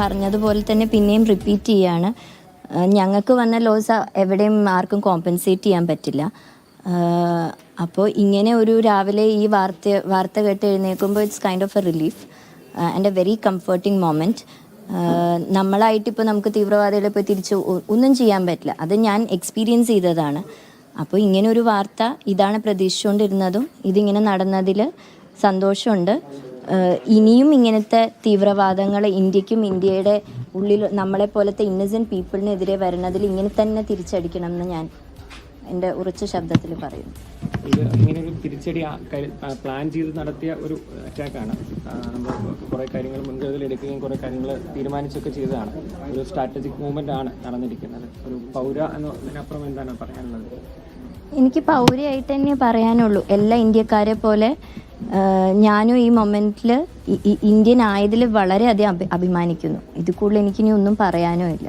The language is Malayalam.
പറഞ്ഞതുപോലെ തന്നെ പിന്നെയും റിപ്പീറ്റ് ചെയ്യാണ്, ഞങ്ങൾക്ക് വന്ന ലോസ് എവിടെയും ആർക്കും കോമ്പൻസേറ്റ് ചെയ്യാൻ പറ്റില്ല. അപ്പോൾ ഇങ്ങനെ ഒരു രാവിലെ ഈ വാർത്ത കേട്ട് എഴുന്നേൽക്കുമ്പോൾ it's kind of a relief and a very comforting moment. നമ്മളായിട്ടിപ്പോൾ നമുക്ക് തീവ്രവാദികളെ പോയി തിരിച്ച് ഒന്നും ചെയ്യാൻ പറ്റില്ല, അത് ഞാൻ എക്സ്പീരിയൻസ് ചെയ്തതാണ്. അപ്പോൾ ഇങ്ങനെ ഒരു വാർത്ത ഇതാണ് പ്രതീക്ഷിച്ചുകൊണ്ടിരുന്നതും ഇതിങ്ങനെ നടന്നതിൽ സന്തോഷമുണ്ട്. ഇനിയും ഇങ്ങനത്തെ തീവ്രവാദങ്ങൾ ഇന്ത്യക്കും ഇന്ത്യയുടെ ഉള്ളിൽ നമ്മളെപ്പോലത്തെ ഇന്നസെൻറ്റ് പീപ്പിളിനെതിരെ വരുന്നതിൽ ഇങ്ങനെ തന്നെ തിരിച്ചടിക്കണം എന്ന് ഞാൻ എൻ്റെ ഉറച്ച ശബ്ദത്തിൽ പറയുന്നു. ഇത് ഇങ്ങനെ ഒരു തിരിച്ചടി പ്ലാൻ ചെയ്ത് നടത്തിയ ഒരു അറ്റാക്കാണ്. നമ്മൾ കുറേ കാര്യങ്ങൾ മുൻകരുതൽ എടുക്കുകയും കുറേ കാര്യങ്ങൾ തീരുമാനിച്ചൊക്കെ ചെയ്തതാണ്. ഒരു സ്ട്രാറ്റജിക് മൂവ്മെൻ്റ് ആണ് നടന്നിരിക്കുന്നത്. ഒരു പൗര എന്നതിനപ്പുറം എന്താണ് പറയാനുള്ളത്? എനിക്ക് പൗരയായിട്ട് തന്നെ പറയാനുള്ളൂ. എല്ലാ ഇന്ത്യക്കാരെ പോലെ ഞാനും ഈ മൊമെൻറ്റിൽ ഇന്ത്യൻ ആയതിൽ വളരെയധികം അഭിമാനിക്കുന്നു. ഇത് കൂടുതൽ എനിക്കിനി ഒന്നും പറയാനോ ഇല്ല.